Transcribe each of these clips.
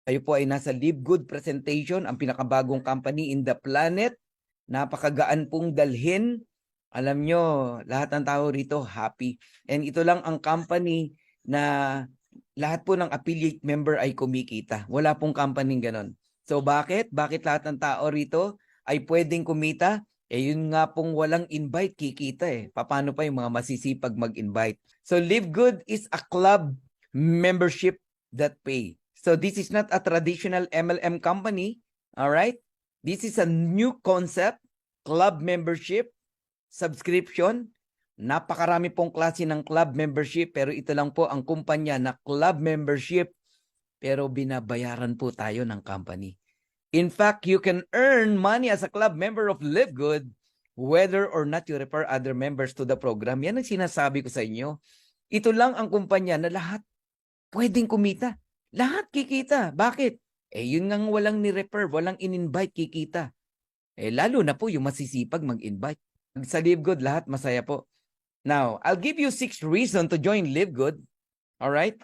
Kayo po ay nasa Live Good Presentation, ang pinakabagong company in the planet. Napakagaan pong dalhin. Alam nyo, lahat ng tao rito happy. And ito lang ang company na lahat po ng affiliate member ay kumikita. Wala pong company ganon. So bakit? Bakit lahat ng tao rito ay pwedeng kumita? Eh yun nga pong walang invite, kikita eh. Paano pa yung mga masisipag mag-invite? So Live Good is a club membership that pay. So this is not a traditional MLM company. All right? This is a new concept, club membership, subscription. Napakarami pong klase ng club membership, pero ito lang po ang kumpanya na club membership, pero binabayaran po tayo ng company. In fact, you can earn money as a club member of Live Good whether or not you refer other members to the program. Yan ang sinasabi ko sa inyo. Ito lang ang kumpanya na lahat pwedeng kumita. Lahat kikita. Bakit? Eh yun nga walang ni-refer, walang in-invite, kikita. Eh lalo na po yung masisipag mag-invite. Sa Live Good, lahat masaya po. Now, I'll give you 6 reasons to join Live Good. All right?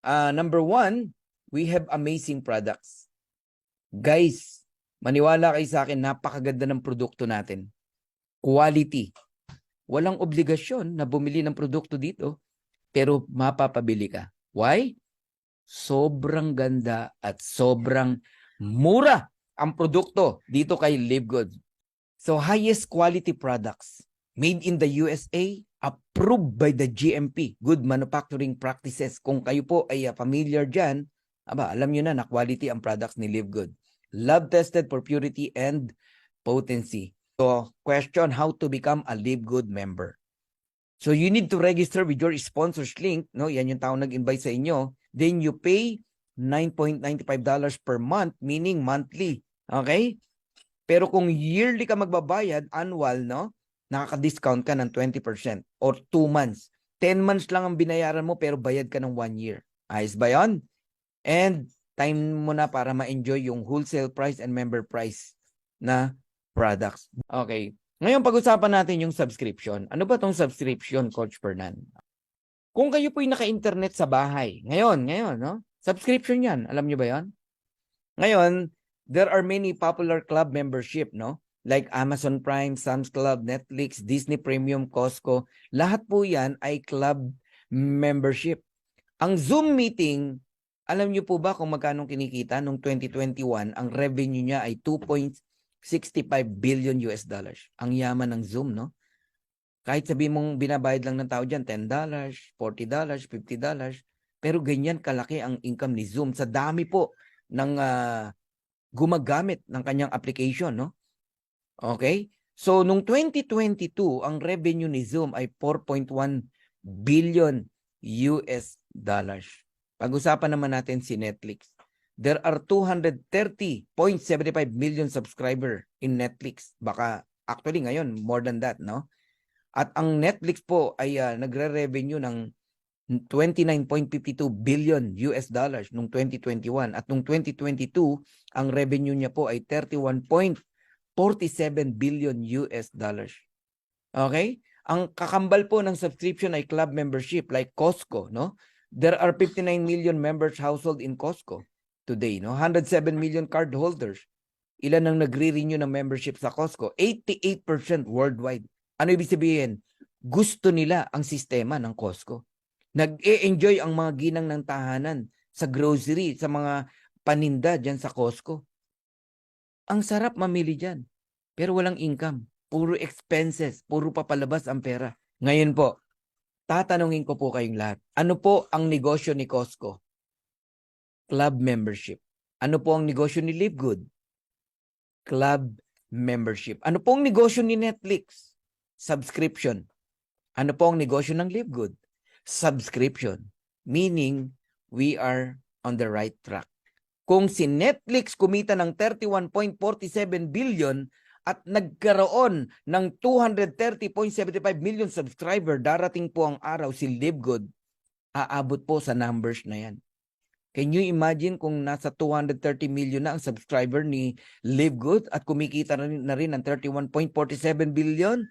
Number 1, we have amazing products. Guys, maniwala kayo sa akin, napakaganda ng produkto natin. Quality. Walang obligasyon na bumili ng produkto dito, pero mapapabili ka. Why? Sobrang ganda at sobrang mura ang produkto dito kay Live Good. So highest quality products made in the USA, approved by the GMP, Good Manufacturing Practices. Kung kayo po ay familiar dyan, alam nyo na quality ang products ni Live Good. Lab tested for purity and potency. So question, how to become a Live Good member? So you need to register with your sponsors link, no? Yan yung tao nag-invite sa inyo. Then you pay $9.95 per month, meaning monthly. Okay? Pero kung yearly ka magbabayad, annual, no? Nakaka-discount ka ng 20% or 2 months. 10 months lang ang binayaran mo pero bayad ka ng 1 year. Ayos ba yun? And time mo na para ma-enjoy yung wholesale price and member price na products. Okay. Ngayon, pag-usapan natin yung subscription. Ano ba tong subscription, Coach Fernan? Kung kayo po'y naka-internet sa bahay, ngayon, no? Subscription yan. Alam nyo ba yan? Ngayon, there are many popular club membership, no? Like Amazon Prime, Sam's Club, Netflix, Disney Premium, Costco. Lahat po yan ay club membership. Ang Zoom meeting, alam niyo po ba kung magkano kinikita nung 2021? Ang revenue niya ay 2.65 billion US dollars. Ang yaman ng Zoom, no? Kahit sabihin mong binabayad lang ng tao dyan, $10, $40, $50, pero ganyan kalaki ang income ni Zoom sa dami po ng gumagamit ng kanyang application, no? Okay? So, nung 2022, ang revenue ni Zoom ay 4.1 billion US dollars. Pag-usapan naman natin si Netflix. There are 230.75 million subscriber in Netflix. Baka actually ngayon, more than that, no? At ang Netflix po ay nagre-revenue ng 29.52 billion US dollars nung 2021. At nung 2022, ang revenue niya po ay 31.47 billion US dollars. Okay? Ang kakambal po ng subscription ay club membership like Costco, no? There are 59 million members household in Costco today, no? 107 million card holders. Ilan ang nagre-renew ng membership sa Costco? 88% worldwide. Ano ibig sabihin? Gusto nila ang sistema ng Costco. Nag-e-enjoy ang mga ginang ng tahanan sa grocery, sa mga paninda dyan sa Costco. Ang sarap mamili dyan, pero walang income. Puro expenses, puro papalabas ang pera. Ngayon po, tatanungin ko po kayong lahat. Ano po ang negosyo ni Costco? Club membership. Ano po ang negosyo ni Live Good? Club membership. Ano po ang negosyo ni Netflix? Subscription. Ano po ang negosyo ng Live Good? Subscription. Meaning, we are on the right track. Kung si Netflix kumita ng 31.47 billion at nagkaroon ng 230.75 million subscriber, darating po ang araw si Live Good, aabot po sa numbers na yan. Can you imagine kung nasa 230 million na ang subscriber ni Live Good at kumikita na rin ng 31.47 billion?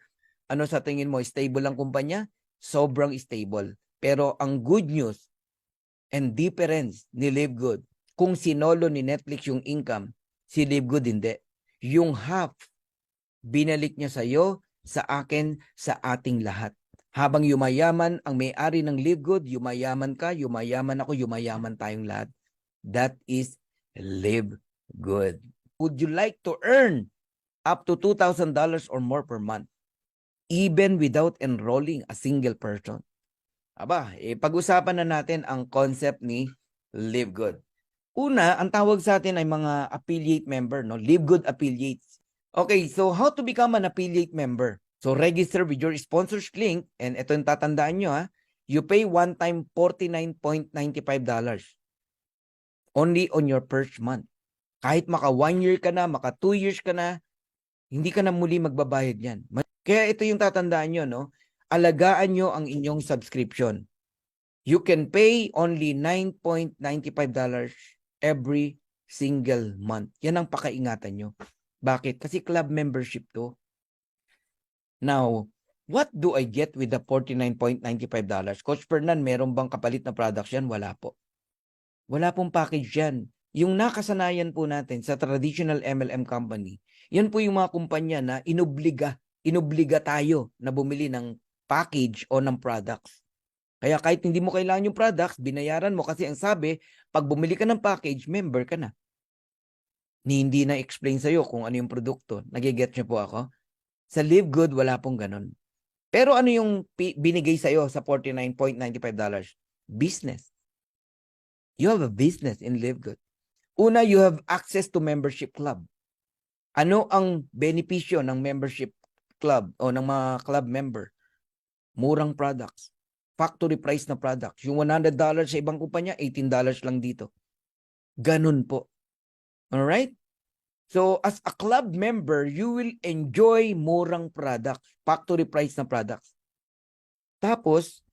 Ano sa tingin mo? Stable ang kumpanya? Sobrang stable. Pero ang good news and difference ni Live Good, kung sinolo ni Netflix yung income, si Livegood hindi. Yung half, binalik niya sa'yo, sa akin, sa ating lahat. Habang yumayaman ang may-ari ng Livegood, yumayaman ka, yumayaman ako, yumayaman tayong lahat. That is Livegood. Would you like to earn up to $2,000 or more per month, even without enrolling a single person? Aba, pag-usapan na natin ang concept ni Livegood. Una, ang tawag sa atin ay mga affiliate member, no? Livegood affiliates. Okay, so how to become an affiliate member? So register with your sponsors link, and ito yung tatandaan nyo, ha? You pay one time $49.95 only on your first month. Kahit maka 1 year ka na, maka 2 years ka na, hindi ka na muli magbabayad yan. Kaya ito yung tatandaan nyo, no? Alagaan nyo ang inyong subscription. You can pay only $9.95 every single month. Yan ang pakaingatan nyo. Bakit? Kasi club membership to. Now, what do I get with the $49.95? Coach Fernan, meron bang kapalit na products yan? Wala po. Wala pong package yan. Yung nakasanayan po natin sa traditional MLM company, yan po yung mga kumpanya na inobliga tayo na bumili ng package o ng products. Kaya kahit hindi mo kailangan yung products, binayaran mo kasi ang sabi, pag bumili ka ng package, member ka na. Hindi na explain sa'yo kung ano yung produkto. Nagiget niyo po ako? Sa Livegood, wala pong ganun. Pero ano yung binigay sa'yo sa $49.95? Business. You have a business in Livegood. Una, you have access to membership club. Ano ang benepisyo ng membership club o ng mga club member? Murang products. Factory price na products. Yung $100 sa ibang kumpanya, $18 lang dito. Ganun po. Alright? So, as a club member, you will enjoy murang products. Factory price na products. Tapos,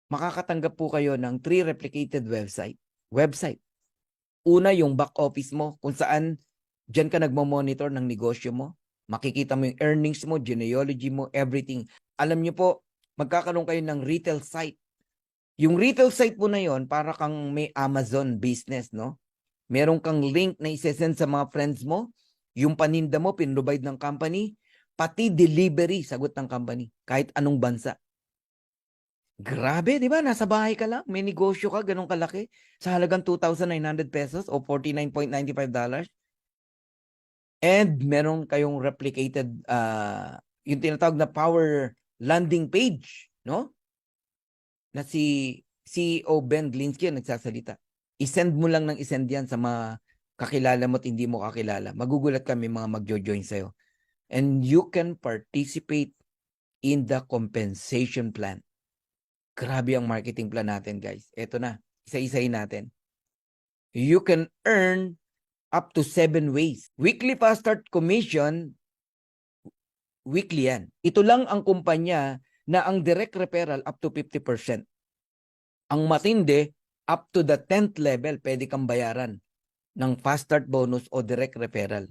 makakatanggap po kayo ng 3 replicated website. Una, yung back office mo, kung saan dyan ka nagmo-monitor ng negosyo mo. Makikita mo yung earnings mo, genealogy mo, everything. Alam nyo po, magkakaroon kayo ng retail site. Yung retail site po na yon, para kang may Amazon business, no? Meron kang link na isesend sa mga friends mo, yung paninda mo, pinrovide ng company, pati delivery, sagot ng company, kahit anong bansa. Grabe, di ba? Nasa bahay ka lang, may negosyo ka, ganun kalaki, sa halagang 2,900 pesos o $49.95. And meron kayong replicated, yung tinatawag na power landing page, no? Na si CEO Ben Glinsky nagsasalita. I-send mo lang ng i-send yan sa mga kakilala mo at hindi mo kakilala. Magugulat kami mga magjo-join sa'yo. And you can participate in the compensation plan. Grabe ang marketing plan natin, guys. Ito na, isa-isahin natin. You can earn up to 7 ways. Weekly fast start commission, weekly yan. Ito lang ang kumpanya na ang direct referral up to 50%. Ang matindi, up to the 10th level, pwede kang bayaran ng fast start bonus o direct referral.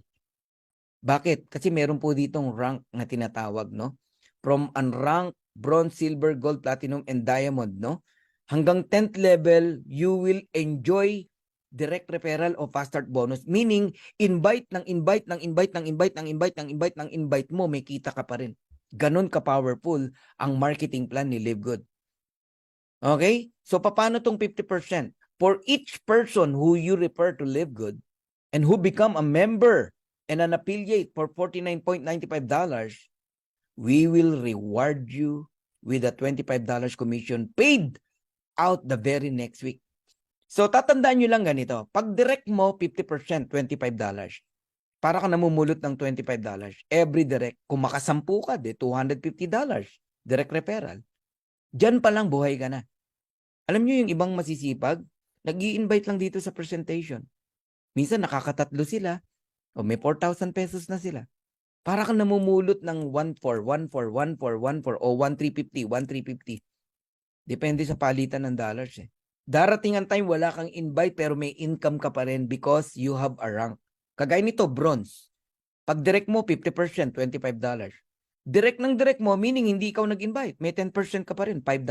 Bakit? Kasi meron po ditong rank na tinatawag, no? From unranked, bronze, silver, gold, platinum, and diamond, no? Hanggang 10th level, you will enjoy direct referral o fast start bonus. Meaning, invite mo, may kita ka pa rin. Ganon ka-powerful ang marketing plan ni Livegood. Okay? So, paano tong 50%? For each person who you refer to Livegood and who become a member and an affiliate for $49.95, we will reward you with a $25 commission paid out the very next week. So, tatandaan nyo lang ganito. Pag direct mo, 50%, $25. Para ka namumulot ng $25. Every direct. Kung makasampu ka, $250. Direct referral. Diyan pa lang buhay ka na. Alam nyo yung ibang masisipag, nag-i-invite lang dito sa presentation. Minsan nakakatatlo sila, o may 4,000 pesos na sila. Para kang namumulot ng 1,400, 1,400, 1,400, 1,400, o 1,350, 1,350. Depende sa palitan ng dollars eh. Darating ang time wala kang invite pero may income ka pa rin because you have a rank. Kagaya nito, bronze. Pag direct mo, 50%, $25. Direct ng direct mo, meaning hindi ikaw nag-invite. May 10% ka pa rin, $5.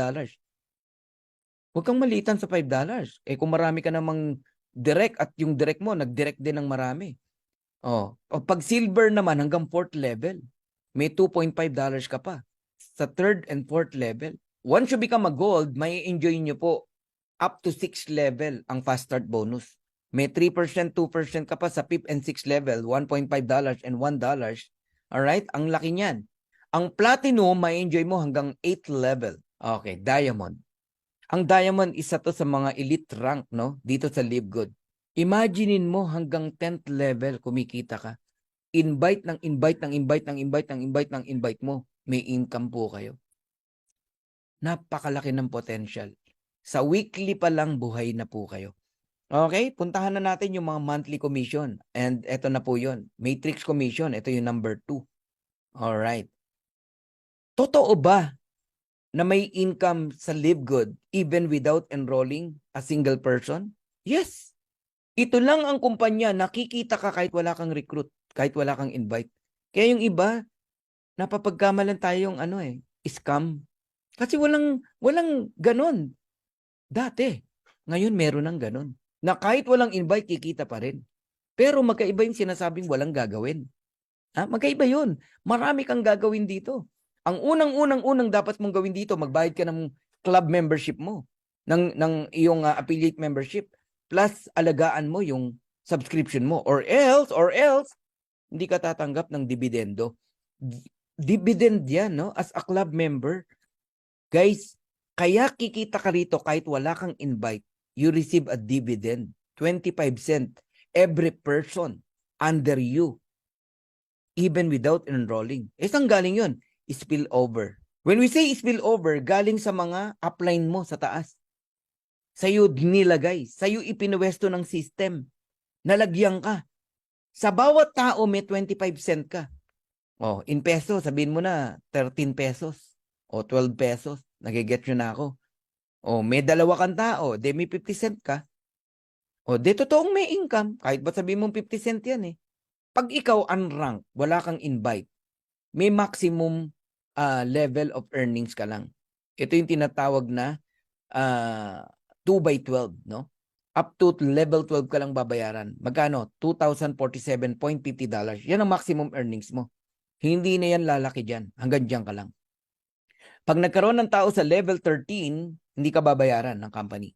Huwag kang malitan sa $5. Eh kung marami ka namang direct at yung direct mo, nag-direct din ng marami. O pag silver naman, hanggang 4th level, may $2.5 ka pa sa 3rd and 4th level. Once you become a gold, may enjoy nyo po up to 6th level ang fast start bonus. May 3%, 2% ka pa sa 5th and 6th level, $1.5 and $1. Alright? Ang laki niyan. Ang platinum, may enjoy mo hanggang 8th level. Okay, diamond. Ang diamond, isa to sa mga elite rank, no? Dito sa Live Good. Imaginein mo hanggang 10th level kumikita ka. Invite ng invite ng invite ng invite ng invite ng invite mo. May income po kayo. Napakalaki ng potential. Sa weekly pa lang buhay na po kayo. Okay, puntahan na natin yung mga monthly commission. And eto na po yun. Matrix commission, ito yung number 2. Alright. Totoo ba na may income sa Live Good even without enrolling a single person? Yes. Ito lang ang kumpanya, nakikita ka kahit wala kang recruit, kahit wala kang invite. Kaya yung iba, napapagkamalan tayong scam. Kasi walang ganon. Dati. Ngayon meron ng ganon. Na kahit walang invite, kikita pa rin. Pero magkaiba yung sinasabing walang gagawin. Magkaiba yun. Marami kang gagawin dito. Ang unang dapat mong gawin dito, magbayad ka ng club membership mo, ng iyong affiliate membership, plus alagaan mo yung subscription mo. Or else, hindi ka tatanggap ng dividendo. Dividend yan, no? As a club member. Guys, kaya kikita ka rito kahit wala kang invite, you receive a dividend. 25 cents every person under you. Even without enrolling. Saan galing yun? Spillover. When we say spillover, galing sa mga upline mo sa taas. Sa'yo nilagay. Sa'yo ipinuwesto ng system. Nalagyan ka. Sa bawat tao may 25 cent ka. In peso, sabihin mo na 13 pesos. O 12 pesos. Nagiget nyo na ako. May dalawa kang tao. De may 50 cent ka. De totoong may income. Kahit ba sabihin mong 50 cent yan Pag ikaw unranked, wala kang invite, may maximum level of earnings ka lang. Ito yung tinatawag na 2/12, no? Up to level 12 ka lang babayaran. Magkano? $2,047.50. Yan ang maximum earnings mo. Hindi na yan lalaki dyan. Hanggang dyan ka lang. Pag nagkaroon ng tao sa level 13, hindi ka babayaran ng company.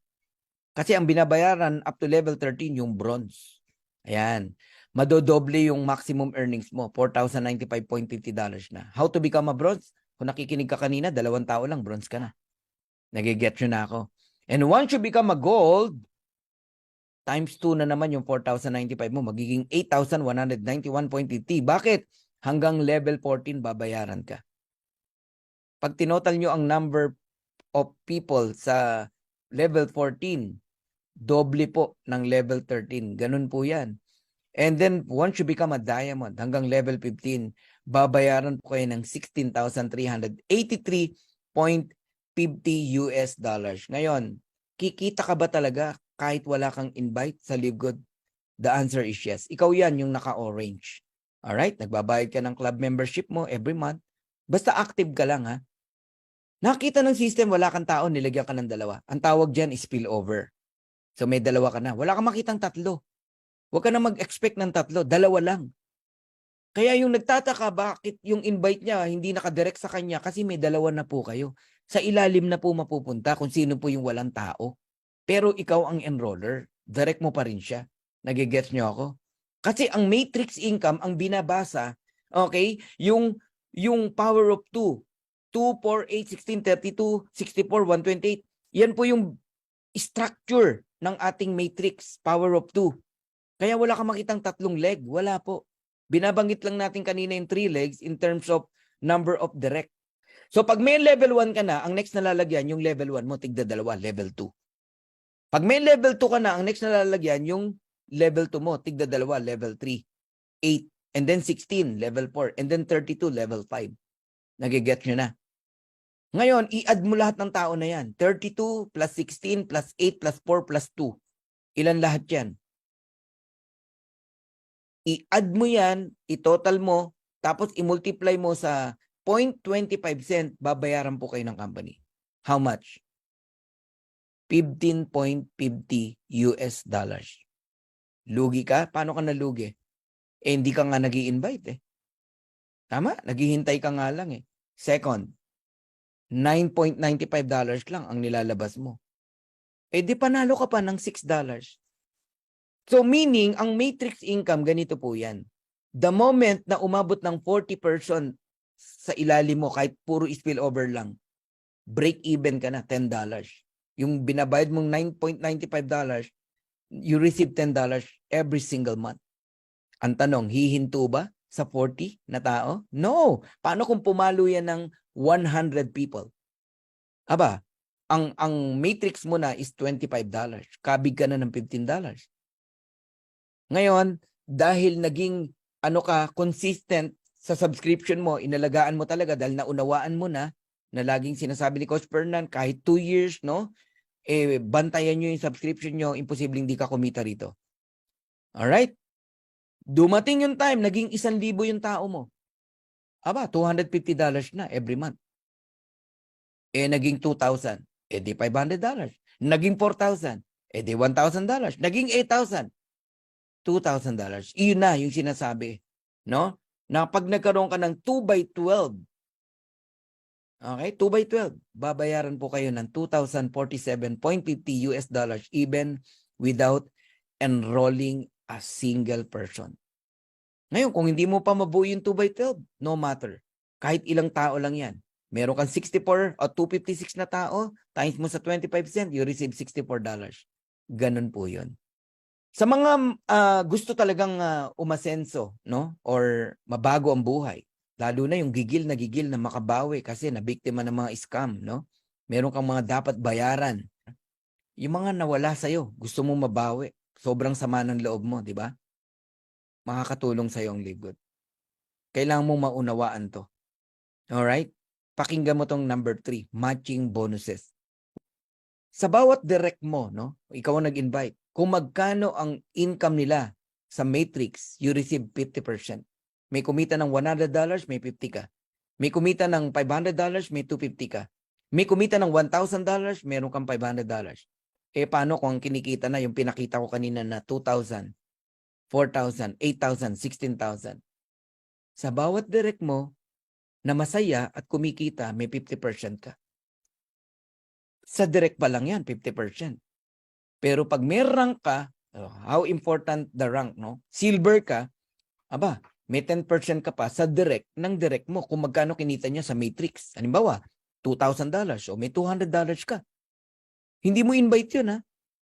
Kasi ang binabayaran up to level 13 yung bronze. Ayan. Madodoble yung maximum earnings mo, $4,095.50 na. How to become a bronze? Kung nakikinig ka kanina, 2 tao lang, bronze ka na. Nagiget nyo na ako. And once you become a gold, times 2 na naman yung 4,095 mo, magiging 8,191.50. Bakit? Hanggang level 14 babayaran ka. Pag tinotal nyo ang number of people sa level 14, doble po ng level 13. Ganun po yan. And then, once you become a diamond, hanggang level 15, babayaran po kayo ng $16,383.50. Ngayon, kikita ka ba talaga kahit wala kang invite sa Live Good? The answer is yes. Ikaw yan yung naka-orange. Alright? Nagbabayad ka ng club membership mo every month. Basta active ka lang, ha? Nakita ng system, wala kang tao, nilagyan ka ng 2. Ang tawag dyan is spillover. So may 2 ka na. Wala kang makitang 3. Huwag ka na mag-expect ng 3, 2 lang. Kaya yung nagtataka, bakit yung invite niya hindi nakadirect sa kanya kasi may 2 na po kayo. Sa ilalim na po mapupunta kung sino po yung walang tao. Pero ikaw ang enroller. Direct mo pa rin siya. Nagigets nyo ako? Kasi ang matrix income, ang binabasa, okay, yung power of 2, 2, 4, 8, 16, 32, 64, 128, yan po yung structure ng ating matrix, power of 2. Kaya wala kang makitang 3 leg. Wala po. Binabanggit lang natin kanina yung 3 legs in terms of number of direct. So pag may level 1 ka na, ang next na lalagyan, yung level 1 mo, tigda 2, level 2. Pag may level 2 ka na, ang next na lalagyan, yung level 2 mo, tigda 2, level 3, 8, and then 16, level 4, and then 32, level 5. Nagiget nyo na. Ngayon, i-add mo lahat ng tao na yan. 32 plus 16 plus 8 plus 4 plus 2. Ilan lahat yan? I-add mo yan, i-total mo, tapos i-multiply mo sa 0.25 cent, babayaran po kayo ng company. How much? $15.50. Lugi ka? Paano ka nalugi? Eh, hindi ka nga nag-i-invite eh. Tama? Naghihintay ka nga lang eh. Second, $9.95 lang ang nilalabas mo. Eh, di panalo ka pa ng $6. So, meaning, ang matrix income, ganito po yan. The moment na umabot ng 40% sa ilalim mo, kahit puro spillover lang, break even ka na, $10. Yung binabayad mong $9.95, you receive $10 every single month. Ang tanong, hihinto ba sa 40 na tao? No. Paano kung pumalo yan ng 100 people? Aba, ang matrix mo na is $25. Kabig ka na ng $15. Ngayon, dahil naging consistent sa subscription mo, inalagaan mo talaga dahil naunawaan mo na laging sinasabi ni Coach Fernan, kahit 2 years, no? Eh, bantayan nyo yung subscription nyo, imposibleng di ka kumita rito. Alright? Dumating yung time, naging 1,000 yung tao mo. Aba, $250 na every month. Eh, naging 2,000. Eh, di $500. Naging 4,000. Eh, di $1,000. Naging 8,000. $2,000. Iyon na yung sinasabi. No? Na pag nagkaroon ka ng 2x12, okay, 2x12, babayaran po kayo ng $2,047.50 even without enrolling a single person. Ngayon, kung hindi mo pa mabuo yung 2x12, no matter. Kahit ilang tao lang yan. Meron kang 64 o 256 na tao, times mo sa 25%, you receive $64. Ganun po yun. Sa mga gusto talagang umasenso, no? Or mabago ang buhay, lalo na yung gigil na makabawi kasi nabiktima ng mga scam, no? Meron kang mga dapat bayaran. Yung mga nawala sa'yo, gusto mo mabawi. Sobrang sama ng loob mo, di ba? Makakatulong sa'yo ang Live Good. Kailangan mong maunawaan to. Alright? Pakinggan mo tong number 3, matching bonuses. Sa bawat direct mo, no? Ikaw ang nag-invite. Kung magkano ang income nila sa matrix, you receive 50%. May kumita ng $100, may 50 ka. May kumita ng $500, may 250 ka. May kumita ng $1,000, meron kang $500. Eh, paano kung kinikita na yung pinakita ko kanina na 2,000, 4,000, 8,000, 16,000? Sa bawat direct mo na masaya at kumikita, may 50% ka. Sa direct pa lang yan, 50%. Pero pag may rank ka, how important the rank, no? Silver ka, aba, may 10% ka pa sa direct ng direct mo kung magkano kinita niya sa matrix. Halimbawa, $2,000 o may $200 ka. Hindi mo invite yun, ha?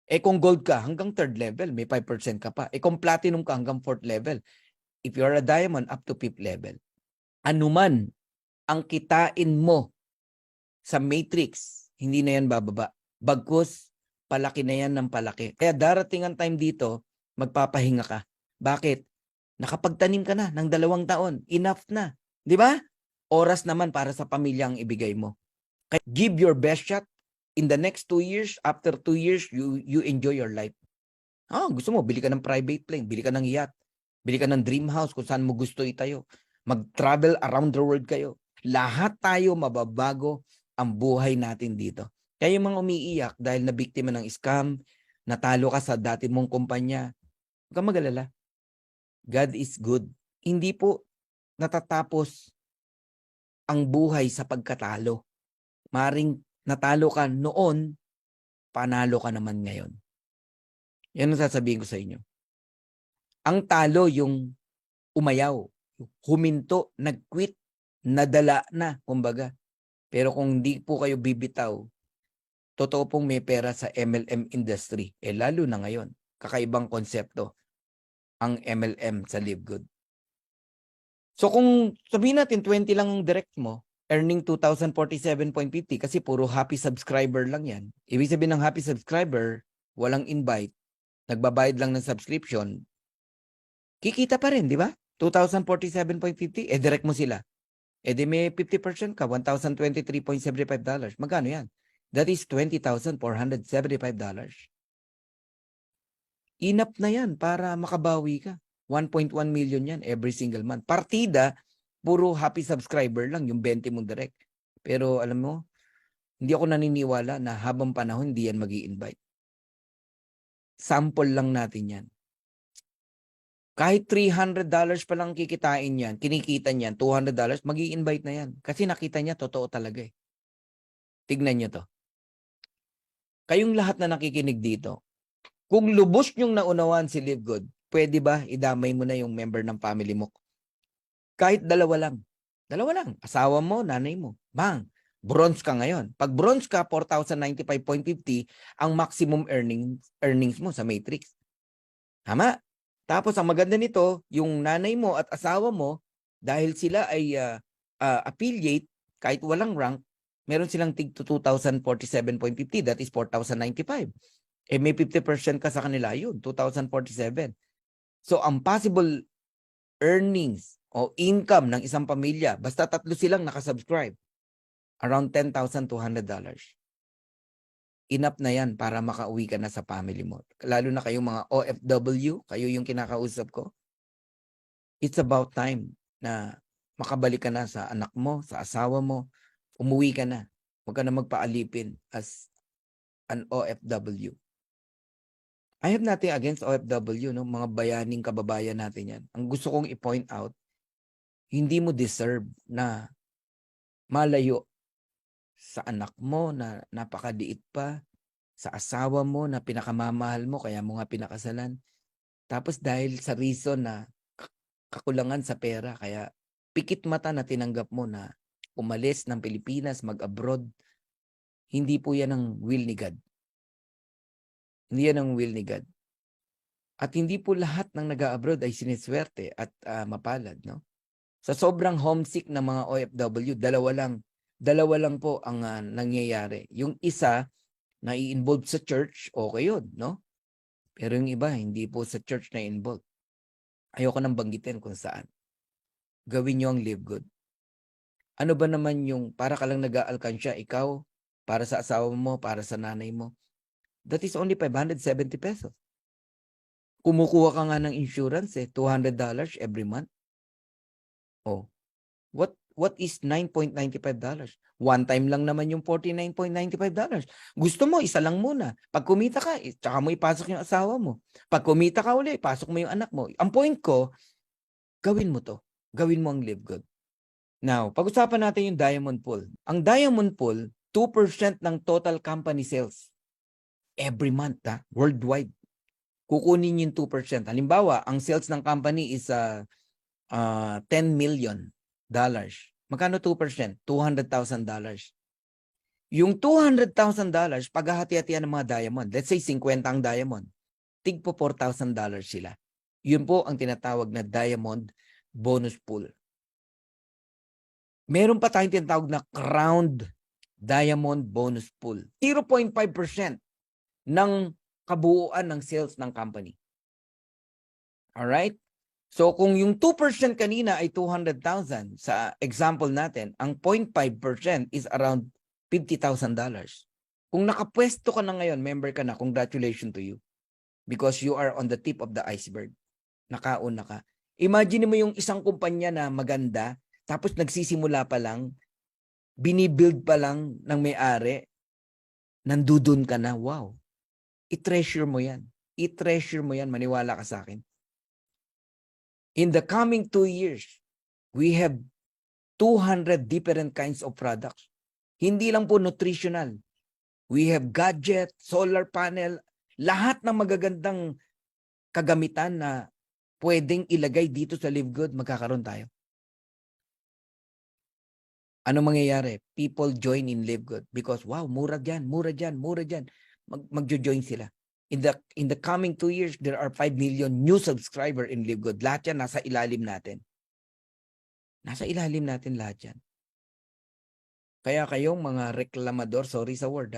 Eh kung gold ka, hanggang 3rd level, may 5% ka pa. Eh kung platinum ka, hanggang 4th level. If you are a diamond, up to 5th level. Anuman ang kitain mo sa matrix, hindi na yan bababa. Bagkus, palaki na yan ng palaki. Kaya darating ang time dito, magpapahinga ka. Bakit? Nakapagtanim ka na ng 2 taon. Enough na. Di ba? Oras naman para sa pamilya ang ibigay mo. Kaya give your best shot. In the next 2 years, after 2 years, you enjoy your life. Gusto mo, bili ka ng private plane, bili ka ng yacht, bili ka ng dream house kung saan mo gusto itayo. Mag-travel around the world kayo. Lahat tayo mababago ang buhay natin dito. Kaya yung mga umiiyak dahil nabiktima ng scam, natalo ka sa dati mong kumpanya, huwag kang mag-alala. God is good. Hindi po natatapos ang buhay sa pagkatalo. Maring natalo ka noon, panalo ka naman ngayon. Yan ang sasabihin ko sa inyo. Ang talo yung umayaw, huminto, nag-quit, nadala na, kumbaga. Pero kung hindi po kayo bibitaw, totoo pong may pera sa MLM industry. Eh lalo na ngayon, kakaibang konsepto ang MLM sa Live Good. So kung sabihin natin 20 lang ang direct mo, earning 2,047.50 kasi puro happy subscriber lang yan. Ibig sabihin ng happy subscriber, walang invite, nagbabayad lang ng subscription, kikita pa rin, di ba? 2,047.50, eh direct mo sila. Eh di may 50% ka, $1,023.75. Magkano yan? That is $20,475. Enough na yan para makabawi ka. 1.1 million yan every single month. Partida, puro happy subscriber lang yung 20 mong direct. Pero alam mo, hindi ako naniniwala na habang panahon hindi yan mag-i-invite. Sample lang natin yan. Kahit $300 pa lang kikitain yan, kinikita niyan, $200, mag-i-invite na yan. Kasi nakita niya, totoo talaga eh. Tignan niyo to. Kayong lahat na nakikinig dito, kung lubos niyong naunawaan si Live Good, pwede ba idamay mo na yung member ng family mo? Kahit dalawa lang. Dalawa lang. Asawa mo, nanay mo. Bang! Bronze ka ngayon. Pag bronze ka, 4,095.50 ang maximum earnings mo sa Matrix. Tama? Tapos ang maganda nito, yung nanay mo at asawa mo, dahil sila ay affiliate, kahit walang rank, meron silang tig to 2,047.50. That is 4,095. Eh may 50% ka sa kanila yun, 2,047. So ang possible earnings o income ng isang pamilya, basta tatlo silang nakasubscribe, around $10,200. Enough na yan para makauwi ka na sa family mo. Lalo na kayong mga OFW, kayo yung kinakausap ko. It's about time na makabalik ka na sa anak mo, sa asawa mo, umuwi ka na. Huwag ka na magpaalipin as an OFW. I have nothing against OFW, no? Mga bayaning kababayan natin yan. Ang gusto kong i-point out, hindi mo deserve na malayo sa anak mo na napakaliit pa, sa asawa mo na pinakamamahal mo, kaya mo nga pinakasalan. Tapos dahil sa reason na kakulangan sa pera, kaya pikit mata na tinanggap mo na umalis ng Pilipinas, mag-abroad, hindi po yan ang will ni God. Hindi yan ang will ni God. At hindi po lahat ng nag-abroad ay siniswerte at mapalad, no? Sa sobrang homesick na mga OFW, dalawa lang po ang nangyayari. Yung isa, na-involve sa church, okay yun, no? Pero yung iba, hindi po sa church na involved. Ayoko nang banggitin kung saan. Gawin nyo ang live good. Ano ba naman yung para ka lang nag-aalkansya, ikaw, para sa asawa mo, para sa nanay mo? That is only 570 pesos. Kumukuha ka nga ng insurance $200 every month. Oh, what is $9.95? One time lang naman yung $49.95. Gusto mo, isa lang muna. Pag kumita ka, tsaka mo ipasok yung asawa mo. Pag kumita ka uli, pasok mo yung anak mo. Ang point ko, gawin mo to. Gawin mo ang live good. Now, pag-usapan natin yung Diamond Pool. Ang Diamond Pool, 2% ng total company sales. Every month, worldwide. Kukunin yung 2%. Halimbawa, ang sales ng company is $10 million. Magkano 2%? $200,000. Yung $200,000, paghahati-hatian ng mga diamond, let's say 50 ang diamond, tig po $4,000 sila. Yun po ang tinatawag na diamond bonus pool. Meron pa tayong tinatawag na crowned diamond bonus pool. 0.5% ng kabuuan ng sales ng company. Alright? So kung yung 2% kanina ay 200,000 sa example natin, ang 0.5% is around $50,000. Kung nakapwesto ka na ngayon, member ka na, congratulations to you. Because you are on the tip of the iceberg. Nakauna ka. Imagine mo yung isang kumpanya na maganda, tapos nagsisimula pa lang, binibuild pa lang ng may-ari, nandudun ka na, wow. I-treasure mo yan. I-treasure mo yan, maniwala ka sa akin. In the coming 2 years, we have 200 different kinds of products. Hindi lang po nutritional. We have gadget, solar panel, lahat ng magagandang kagamitan na pwedeng ilagay dito sa Live Good, magkakaroon tayo. Ano mangyayari? People join in Live Good because wow, mura dyan, mura dyan, mura dyan. Magjo-join sila. In the coming 2 years, there are 5 million new subscriber in Live Good. Lahat yan nasa ilalim natin. Nasa ilalim natin lahat yan. Kaya kayong mga reklamador, sorry sa word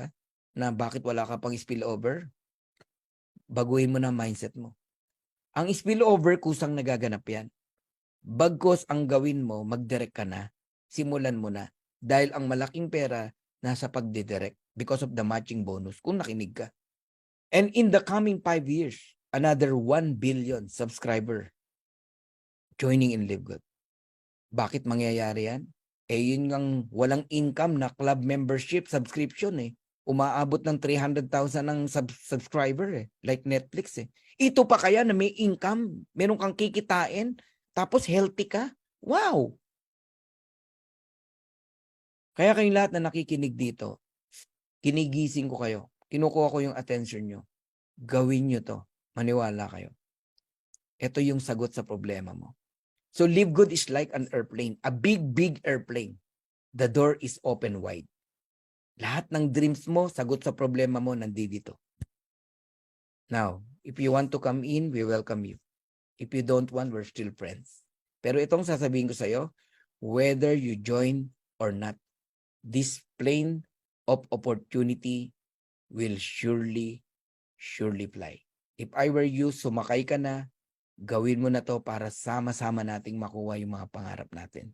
na bakit wala ka pang spillover, baguhin mo na mindset mo. Ang spillover, kusang nagaganap yan. Bagkos ang gawin mo, mag-direct ka na, simulan mo na. Dahil ang malaking pera nasa pagdidirect because of the matching bonus kung nakinig ka. And in the coming 5 years, another 1 billion subscriber joining in Live Good. Bakit mangyayari yan? Yun ang walang income na club membership subscription umaabot ng 300,000 ng subscriber eh, like Netflix eh. Ito pa kaya na may income, meron kang kikitain, tapos healthy ka? Wow! Kaya kayong lahat na nakikinig dito, kinigising ko kayo, kinukuha ko yung attention nyo. Gawin nyo to. Maniwala kayo. Ito yung sagot sa problema mo. So live good is like an airplane, a big, big airplane. The door is open wide. Lahat ng dreams mo, sagot sa problema mo, nandito. Now, if you want to come in, we welcome you. If you don't want, we're still friends. Pero itong sasabihin ko sa'yo, whether you join or not, this plane of opportunity will surely fly. If I were you, sumakay ka na, gawin mo na to para sama-sama nating makuha yung mga pangarap natin.